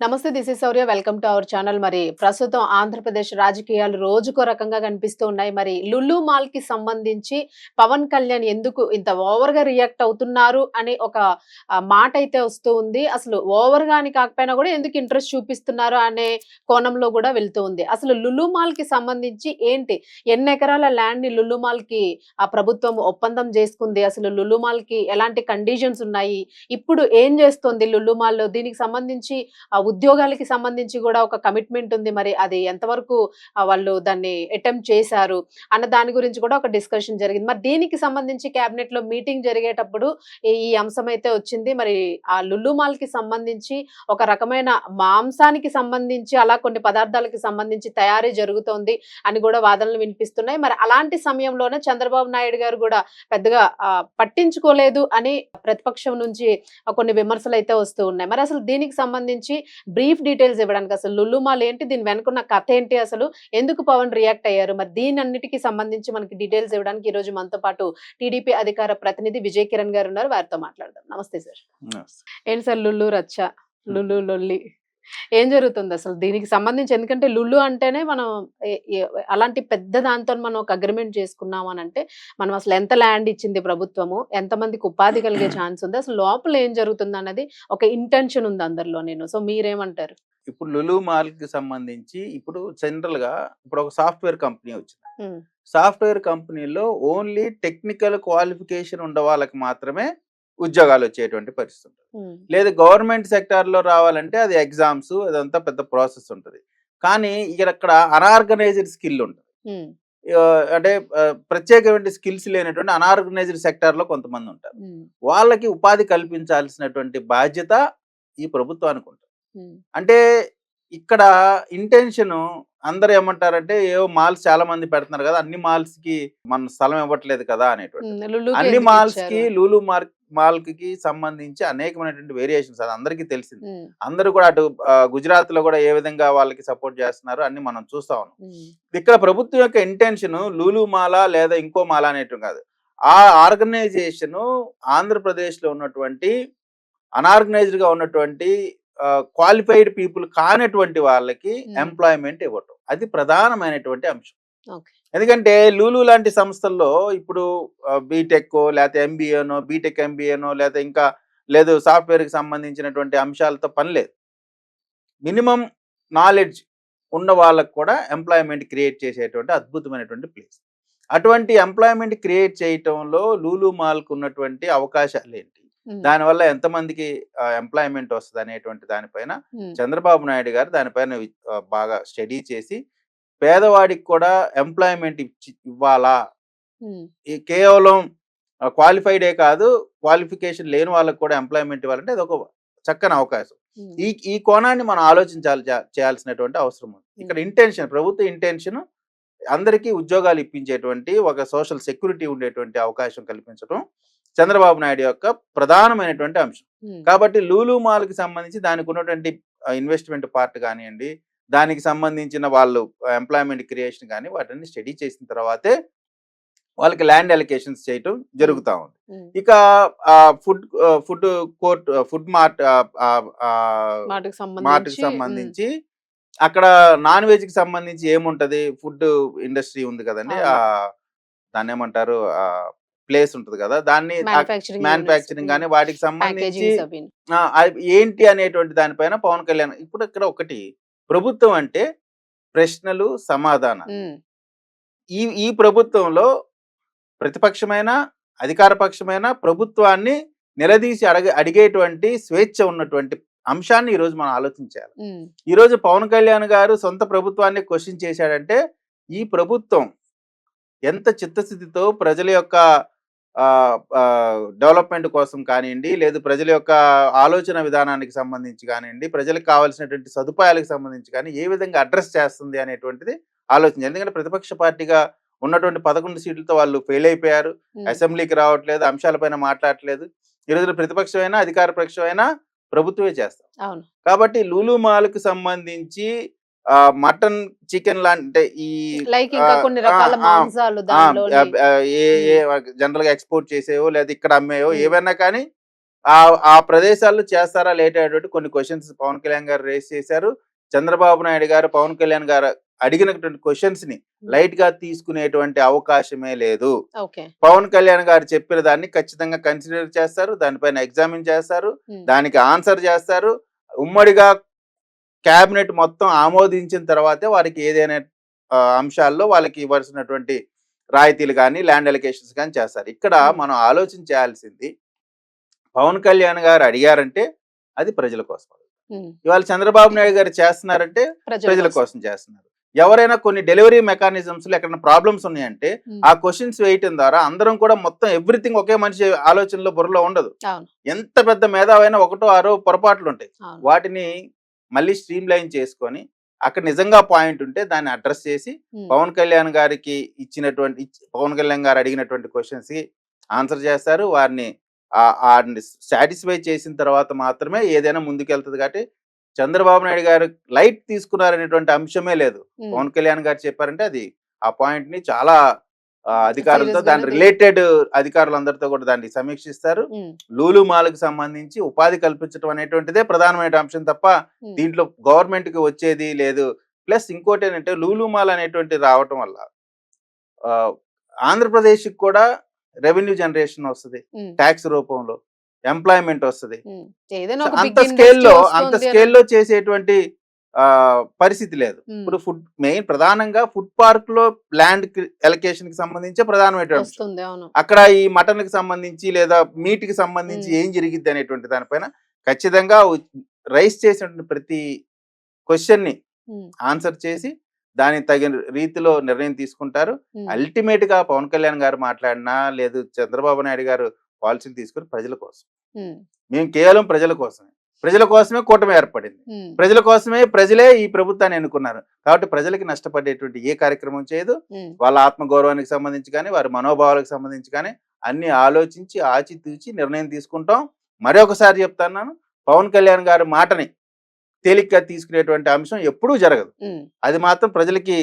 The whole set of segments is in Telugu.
నమస్తే. This is Shaurya. Welcome to our channel. మరి ప్రస్తుతం ఆంధ్రప్రదేశ్ రాజకీయాలు రోజుకో రకంగా కనిపిస్తూ ఉన్నాయి. మరి లులు మాల్ కి సంబంధించి పవన్ కళ్యాణ్ ఎందుకు ఇంత ఓవర్ గా రియాక్ట్ అవుతున్నారు అని ఒక మాట అయితే వస్తూ ఉంది. అసలు ఓవర్ గా అని కాకపోయినా కూడా ఎందుకు ఇంట్రెస్ట్ చూపిస్తున్నారు అనే కోణంలో కూడా వెళ్తూ ఉంది. అసలు లులు మాల్ కి సంబంధించి ఏంటి, ఎన్ని ఎకరాల ల్యాండ్ ని లులు మాల్ కి ఆ ప్రభుత్వం ఒప్పందం చేసుకుంది, అసలు లులు మాల్ కి ఎలాంటి కండిషన్స్ ఉన్నాయి, ఇప్పుడు ఏం చేస్తుంది లులు మాల్, దీనికి సంబంధించి ఆ ఉద్యోగాలకి సంబంధించి కూడా ఒక కమిట్మెంట్ ఉంది. మరి అది ఎంతవరకు వాళ్ళు దాన్ని అటెంప్ట్ చేశారు అన్న దాని గురించి కూడా ఒక డిస్కషన్ జరిగింది. మరి దీనికి సంబంధించి కేబినెట్ లో మీటింగ్ జరిగేటప్పుడు ఈ అంశం అయితే వచ్చింది. మరి ఆ లులు మాల్ కి సంబంధించి ఒక రకమైన మాంసానికి సంబంధించి అలా కొన్ని పదార్థాలకి సంబంధించి తయారీ జరుగుతోంది అని కూడా వాదనలు వినిపిస్తున్నాయి. మరి అలాంటి సమయంలోనే చంద్రబాబు నాయుడు గారు కూడా పెద్దగా పట్టించుకోలేదు అని ప్రతిపక్షం నుంచి కొన్ని విమర్శలు అయితే వస్తూ ఉన్నాయి. మరి అసలు దీనికి సంబంధించి బ్రీఫ్ డీటెయిల్స్ ఇవ్వడానికి అసలు లులు మాల్ ఏంటి, దీని వెనుకున్న కథ ఏంటి, అసలు ఎందుకు పవన్ రియాక్ట్ అయ్యారు, మరి దీని అన్నిటికీ సంబంధించి మనకి డీటెయిల్స్ ఇవ్వడానికి ఈ రోజు మనతో పాటు టీడీపీ అధికార ప్రతినిధి విజయ్ కిరణ్ గారు ఉన్నారు. వారితో మాట్లాడదాం. నమస్తే సార్. ఏంటి సార్ లుల్లు రచ్చ, లుల్లు లొల్లి ఏం జరుగుతుంది అసలు దీనికి సంబంధించి? ఎందుకంటే లుల్లు అంటేనే మనం అలాంటి పెద్ద దాంతో మనం ఒక అగ్రిమెంట్ చేసుకున్నాం అని అంటే మనం అసలు ఎంత ల్యాండ్ ఇచ్చింది ప్రభుత్వము, ఎంత మందికి ఉపాధి కలిగే ఛాన్స్ ఉంది, అసలు లోపల ఏం జరుగుతుంది అన్నది ఒక ఇంటెన్షన్ ఉంది అందరిలో. సో మీరేమంటారు? ఇప్పుడు లులు మాల్ కి సంబంధించి ఇప్పుడు జనరల్ గా ఇప్పుడు ఒక సాఫ్ట్వేర్ కంపెనీ వచ్చింది. సాఫ్ట్వేర్ కంపెనీలో ఓన్లీ టెక్నికల్ క్వాలిఫికేషన్ ఉన్న వాళ్ళకి మాత్రమే ఉద్యోగాలు వచ్చేటువంటి పరిస్థితి ఉంటుంది. లేదు గవర్నమెంట్ సెక్టార్ లో రావాలంటే అది ఎగ్జామ్స్ అదంతా పెద్ద ప్రాసెస్ ఉంటుంది. కానీ ఇక్కడ అనార్గనైజ్డ్ స్కిల్ ఉంటుంది. అంటే ప్రత్యేకమైన స్కిల్స్ లేనటువంటి అనార్గనైజ్డ్ సెక్టార్ లో కొంతమంది ఉంటారు. వాళ్ళకి ఉపాధి కల్పించాల్సినటువంటి బాధ్యత ఈ ప్రభుత్వానికి ఉంటుంది. అంటే ఇక్కడ ఇంటెన్షన్ అందరు ఏమంటారంటే ఏవో మాల్స్ చాలా మంది పెడుతున్నారు కదా, అన్ని మాల్స్ కి మన స్థలం ఇవ్వట్లేదు కదా అనేటువంటి. అన్ని మాల్స్ కి లూలు మాల్ కి సంబంధించి అనేకమైనటువంటి వేరియేషన్స్ అది అందరికీ తెలిసింది. అందరూ కూడా అటు గుజరాత్ లో కూడా ఏ విధంగా వాళ్ళకి సపోర్ట్ చేస్తున్నారు అన్ని మనం చూస్తా ఉన్నాం. ఇక్కడ ప్రభుత్వం యొక్క ఇంటెన్షన్ లూలు మాలా లేదా ఇంకో మాలా అనేటువంటి కాదు. ఆ ఆర్గనైజేషన్ ఆంధ్రప్రదేశ్ లో ఉన్నటువంటి అనార్గనైజ్డ్ గా ఉన్నటువంటి క్వాలిఫైడ్ పీపుల్ కానటువంటి వాళ్ళకి ఎంప్లాయ్మెంట్ ఇవ్వటం అది ప్రధానమైనటువంటి అంశం. ఎందుకంటే లూలు లాంటి సంస్థల్లో ఇప్పుడు బీటెక్ లేకపోతే ఎంబీఏనో బీటెక్ ఎంబీఏనో లేదా ఇంకా లేదు సాఫ్ట్వేర్ కి సంబంధించినటువంటి అంశాలతో పని లేదు. మినిమం నాలెడ్జ్ ఉన్న వాళ్ళకు కూడా ఎంప్లాయ్మెంట్ క్రియేట్ చేసేటువంటి అద్భుతమైనటువంటి ప్లేస్. అటువంటి ఎంప్లాయ్మెంట్ క్రియేట్ చేయటంలో లూలు మాల్కు ఉన్నటువంటి అవకాశాలు ఏంటి, దానివల్ల ఎంతమందికి ఎంప్లాయ్మెంట్ వస్తుంది అనేటువంటి దానిపైన చంద్రబాబు నాయుడు గారు దానిపైన బాగా స్టడీ చేసి పేదవాడికి కూడా ఎంప్లాయ్మెంట్ ఇవ్వాలా, కేవలం క్వాలిఫైడే కాదు క్వాలిఫికేషన్ లేని వాళ్ళకి కూడా ఎంప్లాయ్మెంట్ ఇవ్వాలంటే అది ఒక చక్కని అవకాశం. ఈ కోణాన్ని మనం చేయాల్సినటువంటి అవసరం ఉంది. ఇక్కడ ఇంటెన్షన్, ప్రభుత్వ ఇంటెన్షన్ అందరికీ ఉద్యోగాలు ఇప్పించేటువంటి ఒక సోషల్ సెక్యూరిటీ ఉండేటువంటి అవకాశం కల్పించడం చంద్రబాబు నాయుడు యొక్క ప్రధానమైనటువంటి అంశం. కాబట్టి లూలు మాల్ కి సంబంధించి దానికి ఉన్నటువంటి ఇన్వెస్ట్మెంట్ పార్ట్ కానివ్వండి, దానికి సంబంధించిన వాళ్ళు ఎంప్లాయ్మెంట్ క్రియేషన్ కానీ వాటిని స్టడీ చేసిన తర్వాతే వాళ్ళకి ల్యాండ్ అలికేషన్స్ చేయటం జరుగుతూ ఉంది. ఇక ఫుడ్ మార్ట్ కి సంబంధించి అక్కడ నాన్ వెజ్ కి సంబంధించి ఏముంటది, ఫుడ్ ఇండస్ట్రీ ఉంది కదండి, దాన్ని ఏమంటారు ప్లేస్ ఉంటుంది కదా, దాన్ని మ్యానుఫ్యాక్చరింగ్ కానీ వాటికి సంబంధించి ఏంటి అనేటువంటి దానిపైన పవన్ కళ్యాణ్ ఇప్పుడు ఇక్కడ ఒకటి ప్రభుత్వం అంటే ప్రశ్నలు సమాధానాలు. ఈ ప్రభుత్వంలో ప్రతిపక్షమైన అధికార పక్షమైన ప్రభుత్వాన్ని నిలదీసి అడిగేటువంటి స్వేచ్ఛ ఉన్నటువంటి అంశాన్ని ఈరోజు మనం ఆలోచించాలి. ఈరోజు పవన్ కళ్యాణ్ గారు సొంత ప్రభుత్వాన్ని క్వశ్చన్ చేశాడంటే ఈ ప్రభుత్వం ఎంత చిత్తశుద్ధితో ప్రజల యొక్క డెవలప్మెంట్ కోసం కానివ్వండి, లేదు ప్రజల యొక్క ఆలోచన విధానానికి సంబంధించి కానివ్వండి, ప్రజలకు కావాల్సినటువంటి సదుపాయాలకు సంబంధించి కానీ ఏ విధంగా అడ్రస్ చేస్తుంది అనేటువంటిది ఆలోచించాలి. ఎందుకంటే ప్రతిపక్ష పార్టీగా ఉన్నటువంటి 11 సీట్లతో వాళ్ళు ఫెయిల్ అయిపోయారు, అసెంబ్లీకి రావట్లేదు, అంశాలపైన మాట్లాడట్లేదు. ఈరోజు ప్రతిపక్షమైనా అధికార పక్షమైనా ప్రభుత్వమే చేస్తాం. కాబట్టి లూలు మాల్ కు సంబంధించి మటన్ చికెన్ లాంటి ఈ జనరల్ గా ఎక్స్పోర్ట్ చేసేవో లేదా ఇక్కడ అమ్మేవో ఏవైనా కానీ ఆ ప్రదేశాల్లో చేస్తారా లేటటువంటి కొన్ని క్వశ్చన్స్ పవన్ కళ్యాణ్ గారు రేస్ చేశారు. చంద్రబాబు నాయుడు గారు పవన్ కళ్యాణ్ గారు అడిగినటువంటి క్వశ్చన్స్ ని లైట్ గా తీసుకునేటువంటి అవకాశమే లేదు. ఓకే. పవన్ కళ్యాణ్ గారు చెప్పిన దాన్ని ఖచ్చితంగా కన్సిడర్ చేస్తారు, దానిపైన ఎగ్జామిన్ చేస్తారు, దానికి ఆన్సర్ చేస్తారు. ఉమ్మడిగా క్యాబినెట్ మొత్తం ఆమోదించిన తర్వాతే వారికి ఏదైనా అంశాల్లో వాళ్ళకి ఇవ్వాల్సినటువంటి రాయితీలు కానీ ల్యాండ్ అలికేషన్స్ కానీ చేస్తారు. ఇక్కడ మనం ఆలోచన చేయాల్సింది, పవన్ కళ్యాణ్ గారు అడిగారంటే అది ప్రజల కోసం. ఇవాళ చంద్రబాబు నాయుడు గారు చేస్తున్నారంటే ప్రజల కోసం చేస్తున్నారు. ఎవరైనా కొన్ని డెలివరీ మెకానిజమ్స్ లో ఎక్కడైనా ప్రాబ్లమ్స్ ఉన్నాయంటే ఆ క్వశ్చన్స్ వేయటం ద్వారా అందరం కూడా మొత్తం ఎవ్రీథింగ్ ఒకే మనిషి ఆలోచనలో బుర్రలో ఉండదు. ఎంత పెద్ద మేధావైనా ఒకటో ఆరో పొరపాట్లు ఉంటాయి. వాటిని మళ్ళీ స్ట్రీమ్ లైన్ చేసుకొని అక్కడ నిజంగా పాయింట్ ఉంటే దాన్ని అడ్రస్ చేసి పవన్ కళ్యాణ్ గారికి పవన్ కళ్యాణ్ గారు అడిగినటువంటి క్వశ్చన్స్ కి ఆన్సర్ చేస్తారు. వారిని సాటిస్ఫై చేసిన తర్వాత మాత్రమే ఏదైనా ముందుకెళ్తుంది. కాబట్టి చంద్రబాబు నాయుడు గారు లైట్ తీసుకున్నారనేటువంటి అంశమే లేదు. పవన్ కళ్యాణ్ గారు చెప్పారంటే అది ఆ పాయింట్ ని చాలా అధికారులతో దాని రిలేటెడ్ అధికారులందరితో కూడా దాన్ని సమీక్షిస్తారు. లూలు మాల్కి సంబంధించి ఉపాధి కల్పించడం అనేటువంటిదే ప్రధానమైన అంశం తప్ప దీంట్లో గవర్నమెంట్ కి వచ్చేది లేదు. ప్లస్ ఇంకోటి ఏంటంటే లూలు మాల్ అనేటువంటి రావటం వల్ల ఆంధ్రప్రదేశ్ కి కూడా రెవెన్యూ జనరేషన్ వస్తుంది, ట్యాక్స్ రూపంలో ఎంప్లాయ్మెంట్ వస్తుంది. అంత స్కేల్లో చేసేటువంటి పరిస్థితి లేదు. ఇప్పుడు ప్రధానంగా ఫుడ్ పార్క్ లో ల్యాండ్ ఎలకేషన్ కి సంబంధించి ప్రధానమైన అక్కడ ఈ మటన్ కి సంబంధించి లేదా మీట్ కి సంబంధించి ఏం జరిగిద్ది అనేటువంటి దానిపైన ఖచ్చితంగా రైస్ చేసినటువంటి ప్రతి క్వశ్చన్ ని ఆన్సర్ చేసి దానికి తగిన రీతిలో నిర్ణయం తీసుకుంటారు. అల్టిమేట్ గా పవన్ కళ్యాణ్ గారు మాట్లాడినా లేదు చంద్రబాబు నాయుడు గారు పాలసీలు తీసుకుని ప్రజల కోసం, మేము కేవలం ప్రజల కోసమే కూటమి ఏర్పడింది, ప్రజల కోసమే ప్రజలే ఈ ప్రభుత్వాన్ని ఎన్నుకున్నారు. కాబట్టి ప్రజలకి నష్టపడేటువంటి ఏ కార్యక్రమం చేయదు. వాళ్ళ ఆత్మగౌరవానికి సంబంధించి కానీ వారి మనోభావాలకు సంబంధించి కానీ అన్ని ఆలోచించి ఆచితూచి నిర్ణయం తీసుకుంటాం. మరొకసారి చెప్తున్నాను, పవన్ కళ్యాణ్ గారి మాటని తేలిగ్గా తీసుకునేటువంటి అంశం ఎప్పుడూ జరగదు. అది మాత్రం ప్రజలకి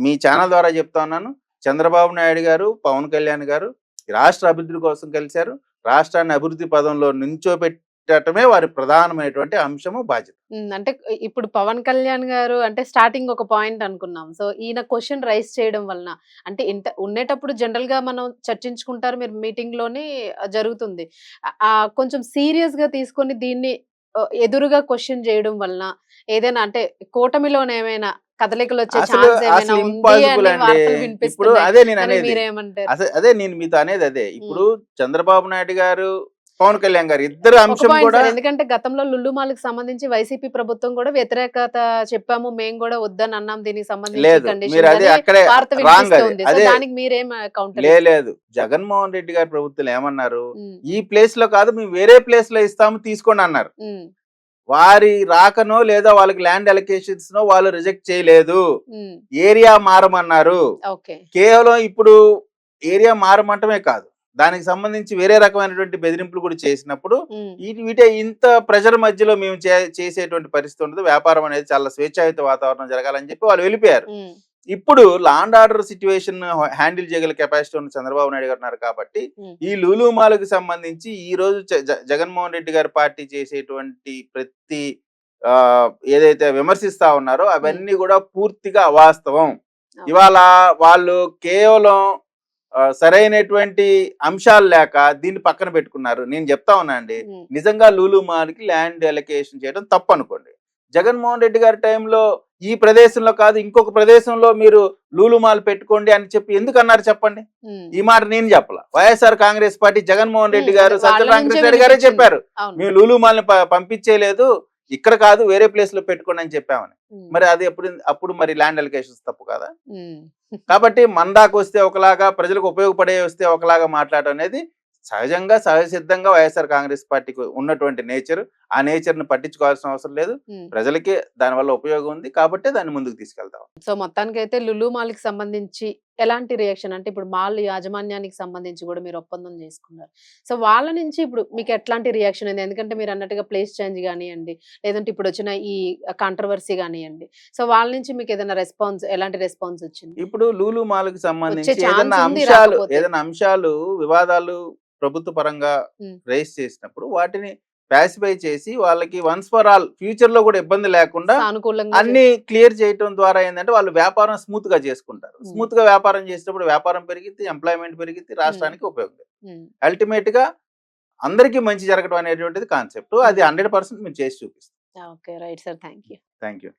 మీ ఛానల్ ద్వారా చెప్తా ఉన్నాను. చంద్రబాబు నాయుడు గారు పవన్ కళ్యాణ్ గారు రాష్ట్ర అభివృద్ధి కోసం కలిశారు. రాష్ట్రాన్ని అభివృద్ధి పదంలో నుంచోబెట్టడమే వారి ప్రధానమైనటువంటి అంశము, బాధ్యత. అంటే ఇప్పుడు పవన్ కళ్యాణ్ గారు అంటే స్టార్టింగ్ ఒక పాయింట్ అనుకున్నాం. సో ఈయన క్వశ్చన్ రైస్ చేయడం వలన అంటే ఉండేటప్పుడు జనరల్ గా మనం చర్చించుకుంటారు, మీరు మీటింగ్ లోనే జరుగుతుంది. కొంచెం సీరియస్ గా తీసుకొని దీన్ని ఎదురుగా క్వశ్చన్ చేయడం వలన ఏదైనా అంటే కూటమిలోనే ఏమైనా కదలికలు వచ్చే ఛాన్స్ ఏమైనా ఉంది అని వార్తలు వినిపిస్తున్నాయి. అదే నేను మీతో అనేది అదే. ఇప్పుడు చంద్రబాబు నాయుడు గారు పవన్ కళ్యాణ్ గారు ఇద్దరు అంశం కూడా, ఎందుకంటే గతంలో లుల్లు మాల్కి సంబంధించి వైసీపీ ప్రభుత్వం కూడా వ్యతిరేకత చెప్పాము, మేము కూడా వద్దని అన్నాం, దీనికి సంబంధించి దానికి మీరేం కౌంటర్? లేదు, జగన్మోహన్ రెడ్డి గారి ప్రభుత్వం ఏమన్నారు, ఈ ప్లేస్ లో కాదు మేము వేరే ప్లేస్ లో ఇస్తాము తీసుకోండి అన్నారు. వారి రాకనో లేదా వాళ్ళకి ల్యాండ్ అలొకేషన్స్ నో వాళ్ళు రిజెక్ట్ చేయలేదు, ఏరియా మారమన్నారు. కేవలం ఇప్పుడు ఏరియా మారమంటమే కాదు, దానికి సంబంధించి వేరే రకమైనటువంటి బెదిరింపులు కూడా చేసినప్పుడు వీటే ఇంత ప్రెషర్ మధ్యలో మేము చేసేటువంటి పరిస్థితి ఉండదు. వ్యాపారం అనేది చాలా స్వేచ్ఛాయుత వాతావరణం జరగాలని చెప్పి వాళ్ళు వెళ్ళిపోయారు. ఇప్పుడు law and order situation handle చేయగల కెపాసిటీ ఉన్న చంద్రబాబు నాయుడు గారు ఉన్నారు. కాబట్టి ఈ లూలు మాల్కి సంబంధించి ఈ రోజు జగన్మోహన్ రెడ్డి గారి పార్టీ చేసేటువంటి ప్రతి ఏదైతే విమర్శిస్తా ఉన్నారో అవన్నీ కూడా పూర్తిగా అవాస్తవం. ఇవాళ వాళ్ళు కేవలం సరైనటువంటి అంశాలు లేక దీన్ని పక్కన పెట్టుకున్నారు. నేను చెప్తా ఉన్నా అండి, నిజంగా లూలు మాల్కి ల్యాండ్ అలొకేషన్ చేయడం తప్పు అనుకోండి. జగన్మోహన్ రెడ్డి గారి టైంలో ఈ ప్రదేశంలో కాదు ఇంకొక ప్రదేశంలో మీరు లూలు మాల్ పెట్టుకోండి అని చెప్పి ఎందుకు అన్నారు చెప్పండి? ఈ మాట నేను చెప్పాల, వైఎస్ఆర్ కాంగ్రెస్ పార్టీ జగన్మోహన్ రెడ్డి గారు సత్యనారాయణ రెడ్డి గారే చెప్పారు, మేము లూలు మాల్ ని పంపించేయలేదు, ఇక్కడ కాదు వేరే ప్లేస్ లో పెట్టుకోండి అని చెప్పామని. మరి అది అప్పుడు మరి ల్యాండ్ అలికేషన్స్ తప్పు కదా? కాబట్టి మన దాకా వస్తే ఒకలాగా, ప్రజలకు ఉపయోగపడే వస్తే ఒకలాగా మాట్లాడడం అనేది సహజంగా సహజసిద్ధంగా వైఎస్ఆర్ కాంగ్రెస్ పార్టీకి ఉన్నటువంటి నేచర్. ఆ నేచర్ ని పట్టించుకోవాల్సిన అవసరం లేదు, ప్రజలకి దానివల్ల ఉపయోగం ఉంది కాబట్టి దాన్ని ముందుకు తీసుకెళ్తాం. సో మొత్తానికి అయితే లులు మాల్కి సంబంధించి ఎలాంటి రియాక్షన్ అంటే ఇప్పుడు మాల్ యాజమాన్యానికి సంబంధించి కూడా మీరు ఒప్పందం చేసుకున్నారు. సో వాళ్ళ నుంచి ఇప్పుడు మీకు ఎట్లాంటి రియాక్షన్ అయింది? ఎందుకంటే మీరు అన్నట్టుగా ప్లేస్ చేంజ్ కానివ్వండి, లేదంటే ఇప్పుడు వచ్చిన ఈ కాంట్రవర్సీ కానివ్వండి, సో వాళ్ళ నుంచి మీకు ఏదైనా రెస్పాన్స్, ఎలాంటి రెస్పాన్స్ వచ్చింది? ఇప్పుడు లూలు మాల్కి సంబంధించి ఏదైనా అంశాలు వివాదాలు ప్రభుత్వ పరంగా రైజ్ చేసినప్పుడు వాటిని ప్యాసిఫై చేసి వాళ్ళకి వన్స్ ఫర్ ఆల్ ఫ్యూచర్ లో కూడా ఇబ్బంది లేకుండా సానుకూలంగా అన్ని క్లియర్ చేయటం ద్వారా ఏంటంటే వాళ్ళు వ్యాపారం స్మూత్ గా చేసుకుంటారు. స్మూత్ గా వ్యాపారం చేసేటప్పుడు వ్యాపారం పెరిగిద్ది, ఎంప్లాయ్మెంట్ పెరిగిద్ది, రాష్ట్రానికి ఉపయోగం. అల్టిమేట్ గా అందరికీ మంచి జరగడం అనేటువంటిది కాన్సెప్ట్. అది 100% మేము చేసి చూపిస్తాం. Okay, right sir, thank you. Thank you.